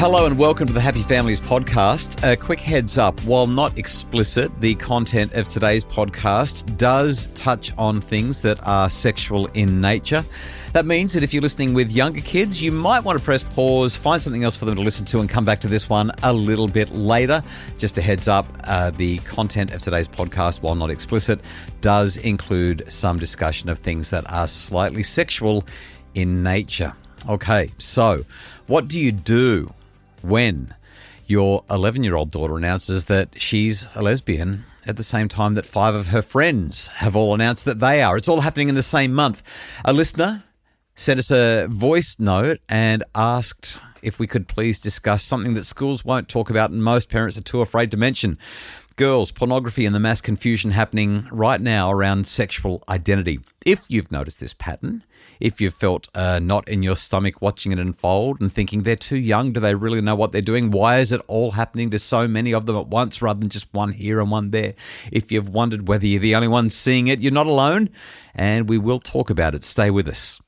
Hello and welcome to the Happy Families podcast. A quick heads up, while not explicit, the content of today's podcast does touch on things that are sexual in nature. That means that if you're listening with younger kids, you might want to press pause, find something else for them to listen to and come back to this one a little bit later. Just a heads up, the content of today's podcast, while not explicit, does include some discussion of things that are slightly sexual in nature. Okay, so what do you do when your 11-year-old daughter announces that she's a lesbian at the same time that 5 of her friends have all announced that they are? It's all happening in the same month. A listener sent us a voice note and asked if we could please discuss something that schools won't talk about and most parents are too afraid to mention. Girls, pornography, and the mass confusion happening right now around sexual identity. If you've noticed this pattern, if you've felt a knot in your stomach watching it unfold and thinking they're too young, do they really know what they're doing? Why is it all happening to so many of them at once rather than just one here and one there? If you've wondered whether you're the only one seeing it, you're not alone, and we will talk about it. Stay with us.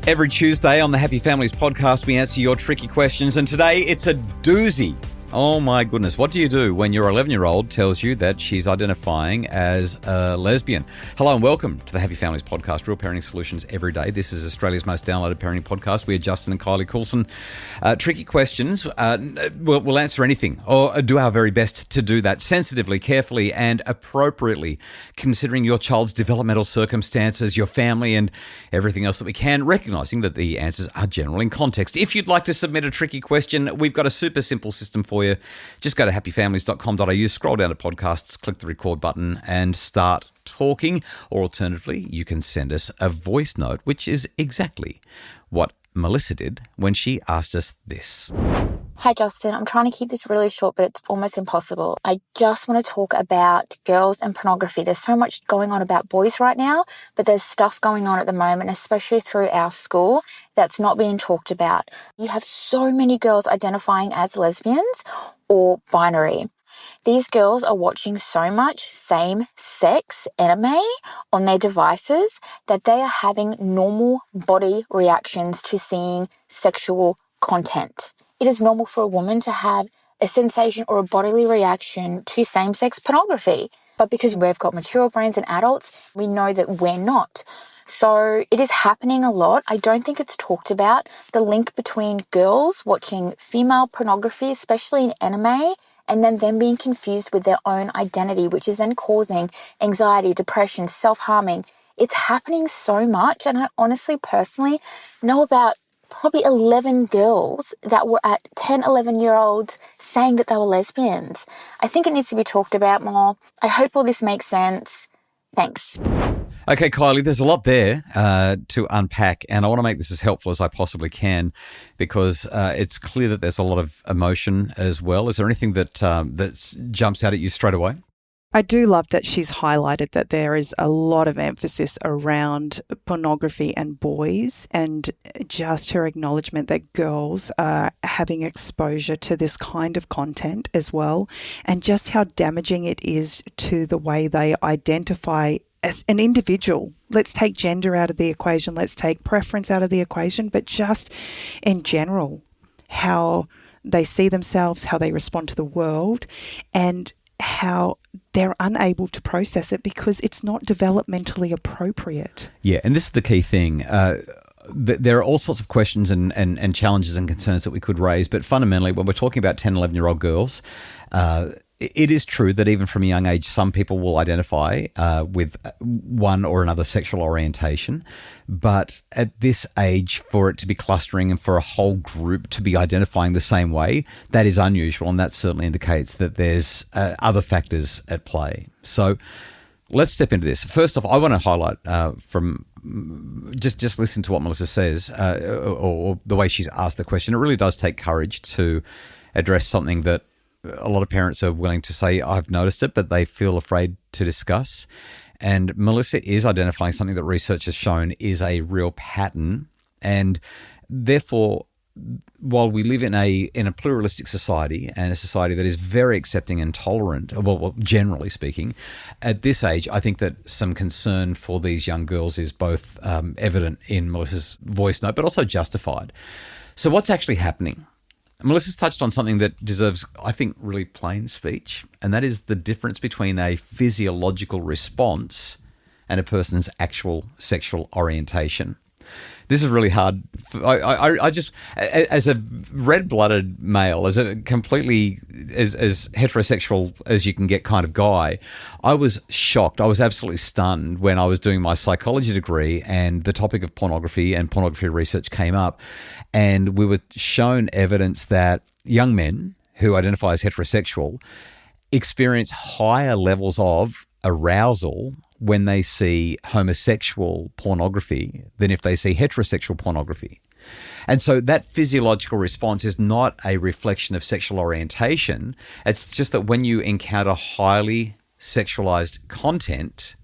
Every Tuesday on the Happy Families podcast, we answer your tricky questions, and today it's a doozy. Oh my goodness, what do you do when your 11-year-old tells you that she's identifying as a lesbian? Hello and welcome to the Happy Families podcast, real parenting solutions every day. This is Australia's most downloaded parenting podcast. We are Justin and Kylie Coulson. Tricky questions, we'll answer anything or do our very best to do that sensitively, carefully and appropriately, considering your child's developmental circumstances, your family and everything else that we can, recognising that the answers are general in context. If you'd like to submit a tricky question, we've got a super simple system for you. Just go to happyfamilies.com.au, scroll down to podcasts, click the record button and start talking. Or alternatively, you can send us a voice note, which is exactly what Melissa did when she asked us this. Hi Justin, I'm trying to keep this really short, but it's almost impossible. I just want to talk about girls and pornography. There's so much going on about boys right now, but there's stuff going on at the moment, especially through our school, that's not being talked about. You have so many girls identifying as lesbians or binary. These girls are watching so much same-sex anime on their devices that they are having normal body reactions to seeing sexual content. It is normal for a woman to have a sensation or a bodily reaction to same-sex pornography. But because we've got mature brains and adults, we know that we're not. So it is happening a lot. I don't think it's talked about. The link between girls watching female pornography, especially in anime, and then them being confused with their own identity, which is then causing anxiety, depression, self-harming. It's happening so much. And I honestly, personally know about probably 11 girls that were at 10, 11-year-olds saying that they were lesbians. I think it needs to be talked about more. I hope all this makes sense. Thanks. Okay, Kylie, there's a lot there to unpack, and I want to make this as helpful as I possibly can because it's clear that there's a lot of emotion as well. Is there anything that jumps out at you straight away? I do love that she's highlighted that there is a lot of emphasis around pornography and boys, and just her acknowledgement that girls are having exposure to this kind of content as well, and just how damaging it is to the way they identify as an individual. Let's take gender out of the equation, let's take preference out of the equation, but just in general, how they see themselves, how they respond to the world, and how they're unable to process it because it's not developmentally appropriate. Yeah, and this is the key thing. There are all sorts of questions and challenges and concerns that we could raise, but fundamentally, when we're talking about 10, 11-year-old girls, it is true that even from a young age, some people will identify with one or another sexual orientation. But at this age, for it to be clustering and for a whole group to be identifying the same way, that is unusual. And that certainly indicates that there's other factors at play. So let's step into this. First off, I want to highlight from just listen to what Melissa says or the way she's asked the question. It really does take courage to address something that a lot of parents are willing to say, I've noticed it, but they feel afraid to discuss. And Melissa is identifying something that research has shown is a real pattern. And therefore, while we live in a pluralistic society and a society that is very accepting and tolerant, well, generally speaking, at this age, I think that some concern for these young girls is both evident in Melissa's voice note, but also justified. So what's actually happening? Melissa's touched on something that deserves, I think, really plain speech, and that is the difference between a physiological response and a person's actual sexual orientation. This is really hard. I just, as a red-blooded male, as a completely as heterosexual as you can get kind of guy, I was shocked. I was absolutely stunned when I was doing my psychology degree and the topic of pornography and pornography research came up, and we were shown evidence that young men who identify as heterosexual experience higher levels of arousal when they see homosexual pornography than if they see heterosexual pornography. And so that physiological response is not a reflection of sexual orientation. It's just that when you encounter highly sexualized content,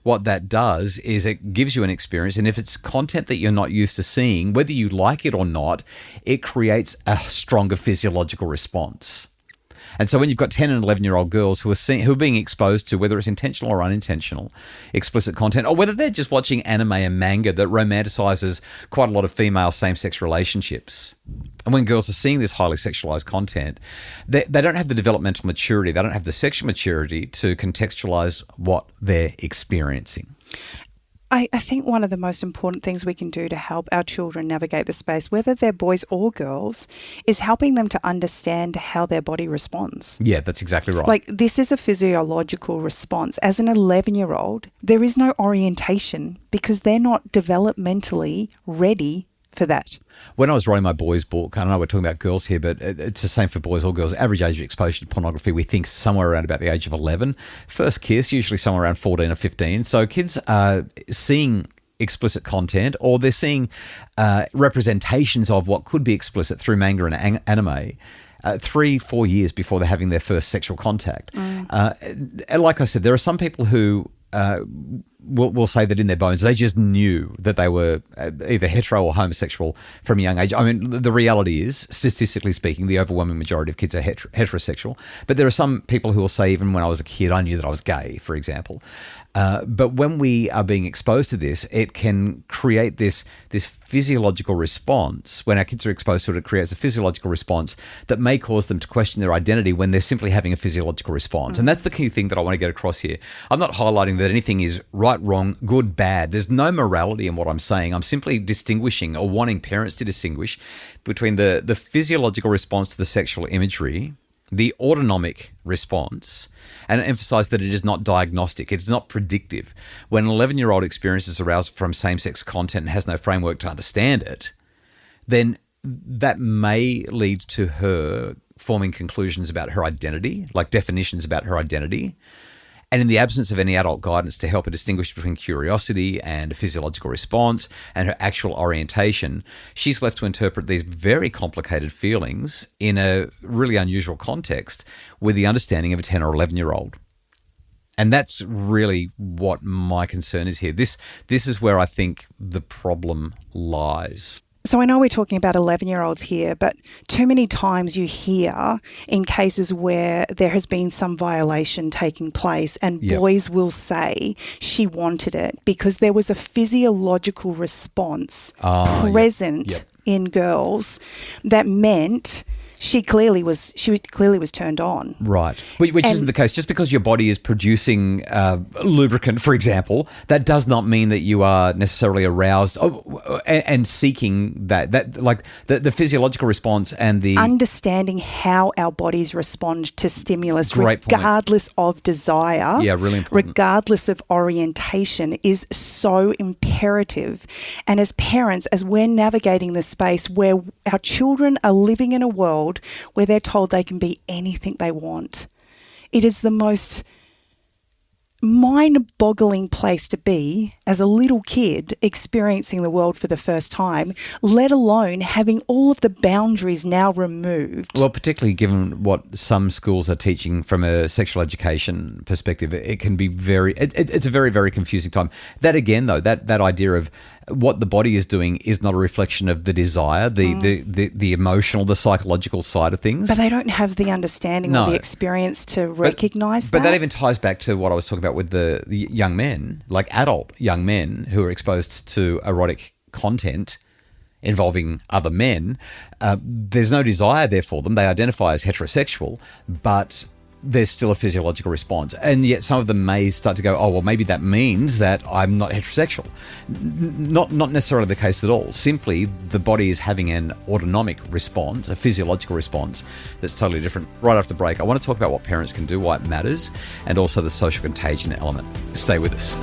what that does is it gives you an experience. And if it's content that you're not used to seeing, whether you like it or not, it creates a stronger physiological response. And so when you've got 10 and 11-year-old girls who are being exposed to, whether it's intentional or unintentional, explicit content, or whether they're just watching anime and manga that romanticizes quite a lot of female same-sex relationships. And when girls are seeing this highly sexualized content, they don't have the developmental maturity, they don't have the sexual maturity to contextualize what they're experiencing. I think one of the most important things we can do to help our children navigate the space, whether they're boys or girls, is helping them to understand how their body responds. Yeah, that's exactly right. Like, this is a physiological response. As an 11-year-old, there is no orientation because they're not developmentally ready for that. When I was writing my boys' book, I know we're talking about girls here, but it's the same for boys or girls. Average age of exposure to pornography, we think somewhere around about the age of 11. First kiss, usually somewhere around 14 or 15. So kids are seeing explicit content, or they're seeing representations of what could be explicit through manga and anime 3-4 years before they're having their first sexual contact. And like I said, there are some people who will say that in their bones they just knew that they were either hetero or homosexual from a young age. I mean, the reality is, statistically speaking, the overwhelming majority of kids are heterosexual. But there are some people who will say, even when I was a kid, I knew that I was gay, for example. But when we are being exposed to this, it can create this physiological response. When our kids are exposed to it, it creates a physiological response that may cause them to question their identity when they're simply having a physiological response. And that's the key thing that I want to get across here. I'm not highlighting that anything is right, wrong, good, bad. There's no morality in what I'm saying. I'm simply distinguishing, or wanting parents to distinguish, between the physiological response to the sexual imagery, the autonomic response, and emphasize that it is not diagnostic, it's not predictive. When an 11-year-old experiences arousal from same-sex content and has no framework to understand it, then that may lead to her forming conclusions about her identity, like definitions about her identity. And in the absence of any adult guidance to help her distinguish between curiosity and a physiological response and her actual orientation, she's left to interpret these very complicated feelings in a really unusual context with the understanding of a 10 or 11-year-old. And that's really what my concern is here. This is where I think the problem lies. So I know we're talking about 11-year-olds here, but too many times you hear in cases where there has been some violation taking place and boys will say she wanted it because there was a physiological response present in girls that meant she clearly was turned on. Right. Which isn't the case. Just because your body is producing lubricant, for example, that does not mean that you are necessarily aroused and seeking that like the physiological response and the understanding how our bodies respond to stimulus, regardless of desire. Yeah, really important. Regardless of orientation is so imperative. And as parents, as we're navigating this space where our children are living in a world where they're told they can be anything they want, it is the most mind-boggling place to be as a little kid experiencing the world for the first time, let alone having all of the boundaries now removed. Well, particularly given what some schools are teaching from a sexual education perspective, it can be it's a very, very confusing time. That again, though, that idea of what the body is doing is not a reflection of the desire, the emotional, the psychological side of things. But they don't have the understanding or the experience to recognise that. But that even ties back to what I was talking about with the young men, like adult young men who are exposed to erotic content involving other men, there's no desire there for them. They identify as heterosexual, but there's still a physiological response. And yet some of them may start to go, oh, well, maybe that means that I'm not heterosexual. Not necessarily the case at all. Simply, the body is having an autonomic response, a physiological response that's totally different. Right after the break, I want to talk about what parents can do, why it matters, and also the social contagion element. Stay with us.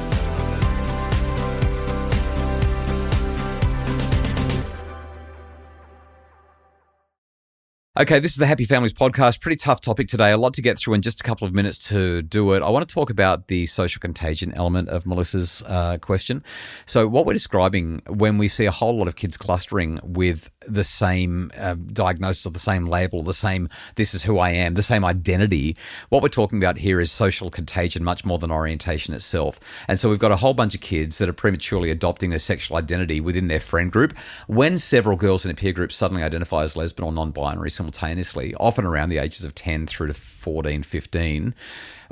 Okay, this is the Happy Families podcast. Pretty tough topic today. A lot to get through in just a couple of minutes to do it. I want to talk about the social contagion element of Melissa's question. So what we're describing when we see a whole lot of kids clustering with the same diagnosis or the same label, the same this is who I am, the same identity, what we're talking about here is social contagion much more than orientation itself. And so we've got a whole bunch of kids that are prematurely adopting their sexual identity within their friend group. When several girls in a peer group suddenly identify as lesbian or non-binary simultaneously, often around the ages of 10 through to 14, 15,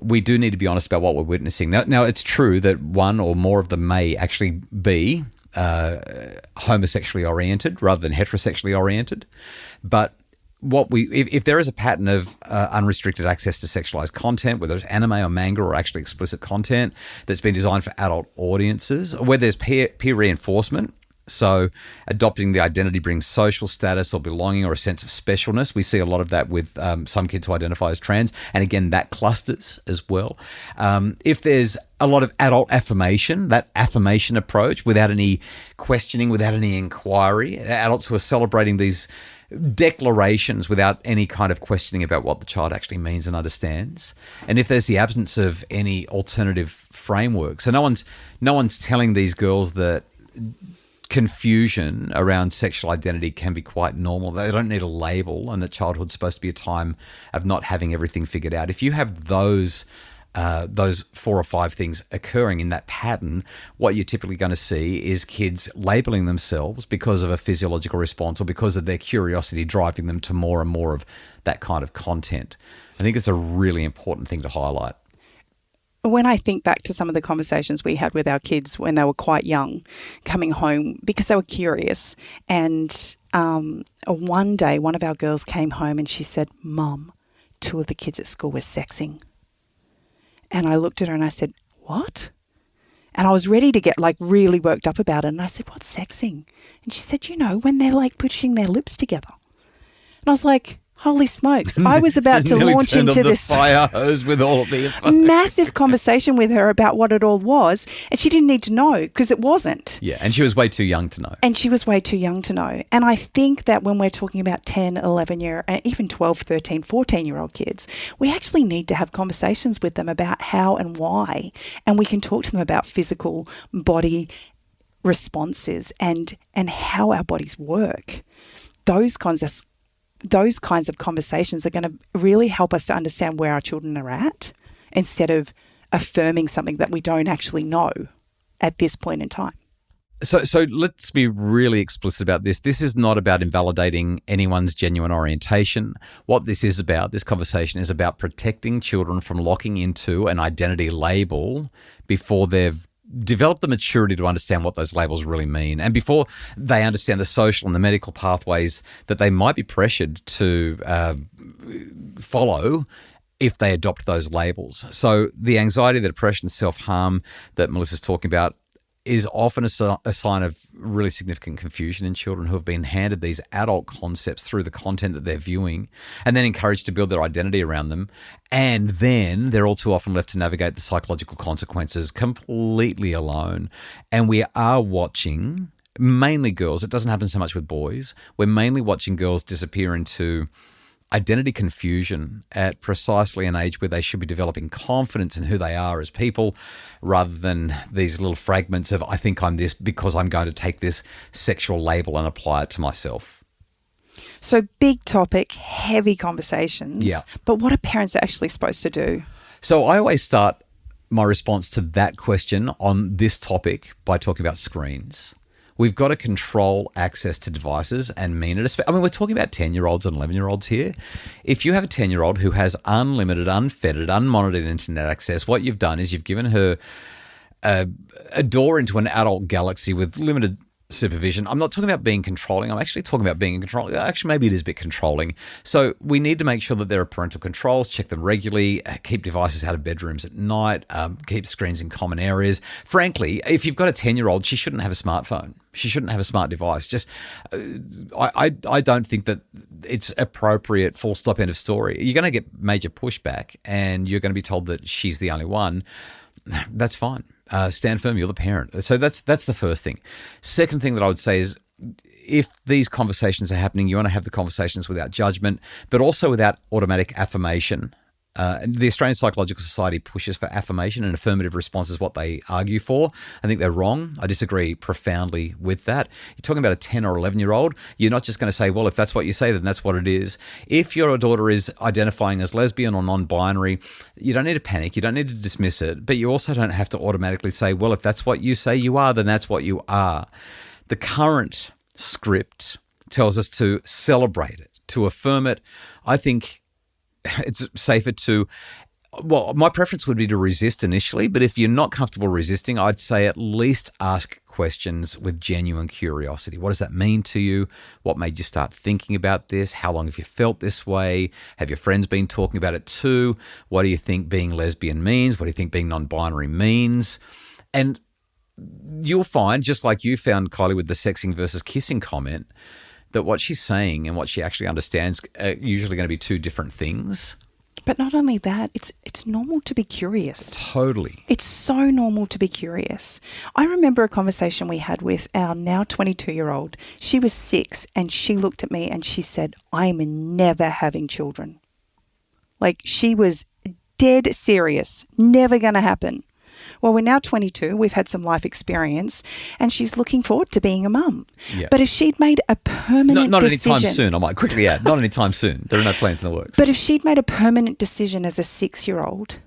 we do need to be honest about what we're witnessing. Now it's true that one or more of them may actually be homosexually oriented rather than heterosexually oriented. But if there is a pattern of unrestricted access to sexualized content, whether it's anime or manga or actually explicit content that's been designed for adult audiences, where there's peer reinforcement, so adopting the identity brings social status or belonging or a sense of specialness. We see a lot of that with some kids who identify as trans. And again, that clusters as well. If there's a lot of adult affirmation, that affirmation approach without any questioning, without any inquiry, adults who are celebrating these declarations without any kind of questioning about what the child actually means and understands. And if there's the absence of any alternative framework. So no one's telling these girls that confusion around sexual identity can be quite normal. They don't need a label, and that childhood's supposed to be a time of not having everything figured out. If you have those 4 or 5 things occurring in that pattern, what you're typically going to see is kids labeling themselves because of a physiological response or because of their curiosity driving them to more and more of that kind of content. I think it's a really important thing to highlight. When I think back to some of the conversations we had with our kids when they were quite young, coming home because they were curious, and one day one of our girls came home and she said, "Mum, 2 of the kids at school were sexing." And I looked at her and I said, "What?" And I was ready to get really worked up about it. And I said, "What's sexing?" And she said, when they're pushing their lips together. And I was like, holy smokes. I was about to launch into this fire hose with all of the massive conversation with her about what it all was. And she didn't need to know because it wasn't. Yeah, and she was way too young to know. And I think that when we're talking about 10, 11-year, and even 12, 13, 14-year-old kids, we actually need to have conversations with them about how and why. And we can talk to them about physical body responses and how our bodies work. Those kinds of conversations are going to really help us to understand where our children are at instead of affirming something that we don't actually know at this point in time. So let's be really explicit about this. This is not about invalidating anyone's genuine orientation. What this conversation is about protecting children from locking into an identity label before they've develop the maturity to understand what those labels really mean, and before they understand the social and the medical pathways that they might be pressured to follow if they adopt those labels. So the anxiety, the depression, the self-harm that Melissa's talking about is often a sign of really significant confusion in children who have been handed these adult concepts through the content that they're viewing and then encouraged to build their identity around them. And then they're all too often left to navigate the psychological consequences completely alone. And we are watching mainly girls. It doesn't happen so much with boys. We're mainly watching girls disappear into identity confusion at precisely an age where they should be developing confidence in who they are as people, rather than these little fragments of, I think I'm this because I'm going to take this sexual label and apply it to myself. So big topic, heavy conversations. Yeah. But what are parents actually supposed to do? So I always start my response to that question on this topic by talking about screens. We've got to control access to devices and mean it. I mean, we're talking about 10-year-olds and 11-year-olds here. If you have a 10-year-old who has unlimited, unfettered, unmonitored internet access, what you've done is you've given her a door into an adult galaxy with limited supervision. I'm not talking about being controlling. I'm actually talking about being in control. Actually, maybe it is a bit controlling. So we need to make sure that there are parental controls, check them regularly, keep devices out of bedrooms at night, keep screens in common areas. Frankly, if you've got a 10-year-old, she shouldn't have a smartphone. She shouldn't have a smart device. Just, I don't think that it's appropriate, full stop, end of story. You're going to get major pushback and you're going to be told that she's the only one. That's fine. Stand firm, you're the parent. So that's the first thing. Second thing that I would say is if these conversations are happening, you want to have the conversations without judgment, but also without automatic affirmation. The Australian Psychological Society pushes for affirmation, and affirmative response is what they argue for. I think they're wrong. I disagree profoundly with that. You're talking about a 10 or 11-year-old. You're not just going to say, well, if that's what you say, then that's what it is. If your daughter is identifying as lesbian or non-binary, you don't need to panic. You don't need to dismiss it. But you also don't have to automatically say, well, if that's what you say you are, then that's what you are. The current script tells us to celebrate it, to affirm it. I think it's safer to, well, my preference would be to resist initially, but if you're not comfortable resisting, I'd say at least ask questions with genuine curiosity. What does that mean to you? What made you start thinking about this? How long have you felt this way? Have your friends been talking about it too? What do you think being lesbian means? What do you think being non-binary means? And you'll find, just like you found, Kylie, with the sexing versus kissing comment, that what she's saying and what she actually understands are usually going to be two different things. But not only that, it's normal to be curious. Totally. It's so normal to be curious. I remember a conversation we had with our now 22-year-old. She was 6 and she looked at me and she said, I'm never having children. Like, she was dead serious. Never going to happen. Well, we're now 22, we've had some life experience, and she's looking forward to being a mum. Yeah. But if she'd made a permanent not decision... anytime soon, I might quickly add. Not anytime soon. There are no plans in the works. But if she'd made a permanent decision as a 6-year-old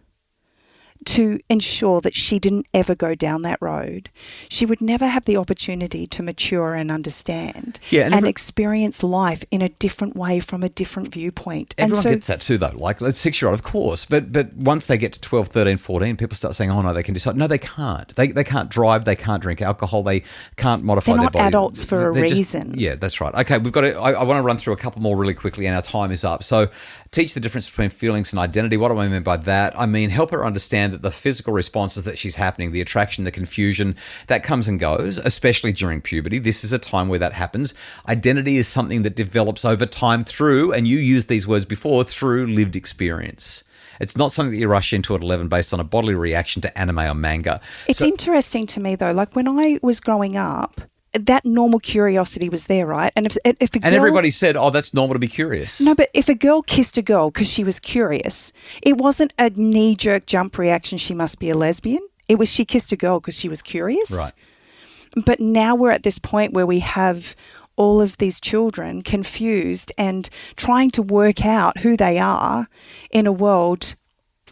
to ensure that she didn't ever go down that road, she would never have the opportunity to mature and understand and experience life in a different way from a different viewpoint. Everyone gets that too, though. Like a 6-year-old, of course. But once they get to 12, 13, 14, people start saying, oh, no, they can decide. No, they can't. They can't drive. They can't drink alcohol. They can't modify their bodies. They're not adults for a reason. Yeah, that's right. Okay, we've got to, I want to run through a couple more really quickly, and our time is up. So teach the difference between feelings and identity. What do I mean by that? I mean, help her understand that the physical responses that she's happening, the attraction, the confusion, that comes and goes, especially during puberty. This is a time where that happens. Identity is something that develops over time through, and you used these words before, through lived experience. It's not something that you rush into at 11 based on a bodily reaction to anime or manga. It's interesting to me, though, like when I was growing up, that normal curiosity was there, right? And if a girl, and everybody said, oh, that's normal to be curious. No, but if a girl kissed a girl because she was curious, it wasn't a knee-jerk jump reaction, she must be a lesbian. It was she kissed a girl because she was curious. Right. But now we're at this point where we have all of these children confused and trying to work out who they are in a world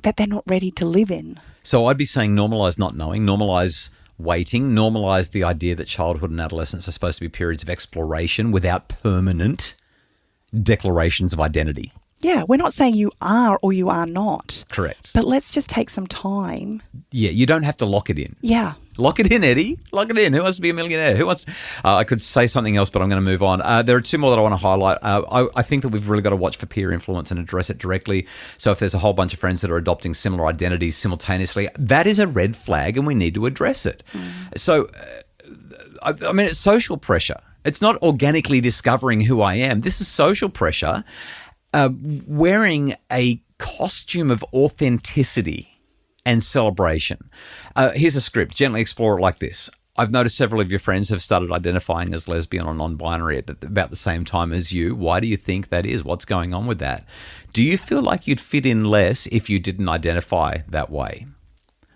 that they're not ready to live in. So I'd be saying normalise not knowing, normalise waiting, normalise the idea that childhood and adolescence are supposed to be periods of exploration without permanent declarations of identity. Yeah, we're not saying you are or you are not. Correct. But let's just take some time. Yeah, you don't have to lock it in. Yeah. Lock it in, Eddie. Lock it in. Who wants to be a millionaire? Who wants? I could say something else, but I'm going to move on. There are two more that I want to highlight. I think that we've really got to watch for peer influence and address it directly. So if there's a whole bunch of friends that are adopting similar identities simultaneously, that is a red flag and we need to address it. So, I mean, it's social pressure. It's not organically discovering who I am. This is social pressure. Wearing a costume of authenticity and celebration. Here's a script. Gently explore it like this. I've noticed several of your friends have started identifying as lesbian or non-binary at about the same time as you. Why do you think that is? What's going on with that? Do you feel like you'd fit in less if you didn't identify that way?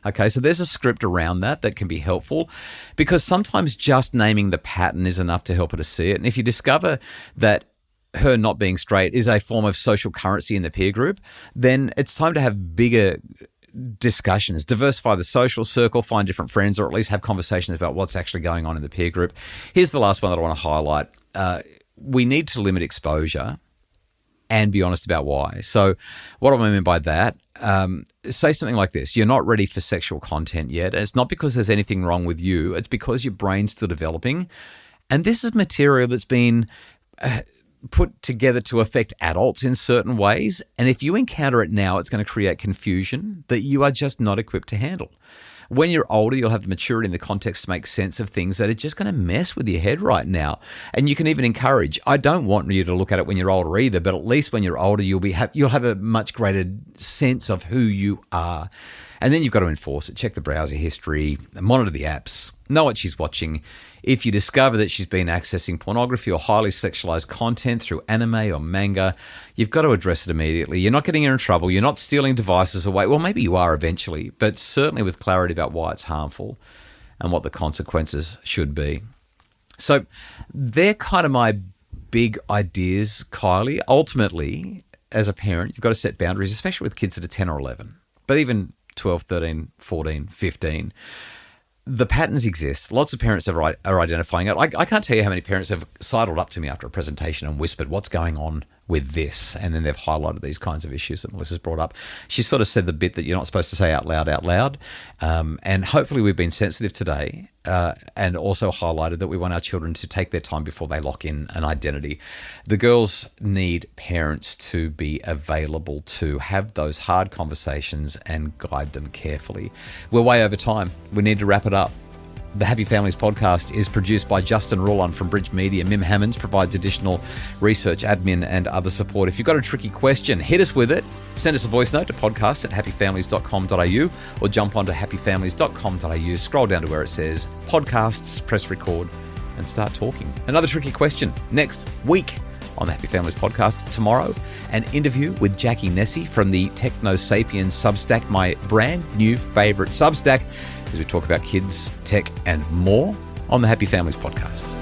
Okay, so there's a script around that can be helpful because sometimes just naming the pattern is enough to help her to see it. And if you discover that her not being straight is a form of social currency in the peer group, then it's time to have bigger discussions, diversify the social circle, find different friends, or at least have conversations about what's actually going on in the peer group. Here's the last one that I want to highlight. We need to limit exposure and be honest about why. So what do I mean by that? Say something like this. You're not ready for sexual content yet. And it's not because there's anything wrong with you. It's because your brain's still developing. And this is material that's been put together to affect adults in certain ways. And if you encounter it now, it's going to create confusion that you are just not equipped to handle. When you're older, you'll have the maturity and the context to make sense of things that are just going to mess with your head right now. And you can even encourage, I don't want you to look at it when you're older either, but at least when you're older, you'll have a much greater sense of who you are. And then you've got to enforce it. Check the browser history, monitor the apps, know what she's watching. If you discover that she's been accessing pornography or highly sexualized content through anime or manga, you've got to address it immediately. You're not getting her in trouble. You're not stealing devices away. Well, maybe you are eventually, but certainly with clarity about why it's harmful and what the consequences should be. So they're kind of my big ideas, Kylie. Ultimately, as a parent, you've got to set boundaries, especially with kids that are 10 or 11, but even 12, 13, 14, 15. The patterns exist. Lots of parents are identifying it. I can't tell you how many parents have sidled up to me after a presentation and whispered, what's going on with this? And then they've highlighted these kinds of issues that Melissa's brought up. She sort of said the bit that you're not supposed to say out loud. And hopefully we've been sensitive today and also highlighted that we want our children to take their time before they lock in an identity. The girls need parents to be available to have those hard conversations and guide them carefully. We're way over time. We need to wrap it up. The Happy Families podcast is produced by Justin Rulon from Bridge Media. Mim Hammonds provides additional research, admin, and other support. If you've got a tricky question, hit us with it. Send us a voice note to podcast@happyfamilies.com.au or jump onto happyfamilies.com.au. Scroll down to where it says podcasts, press record, and start talking. Another tricky question next week on the Happy Families podcast. Tomorrow, an interview with Jackie Nessie from the Techno Sapiens Substack, my brand new favorite Substack, as we talk about kids, tech, and more on the Happy Families podcast.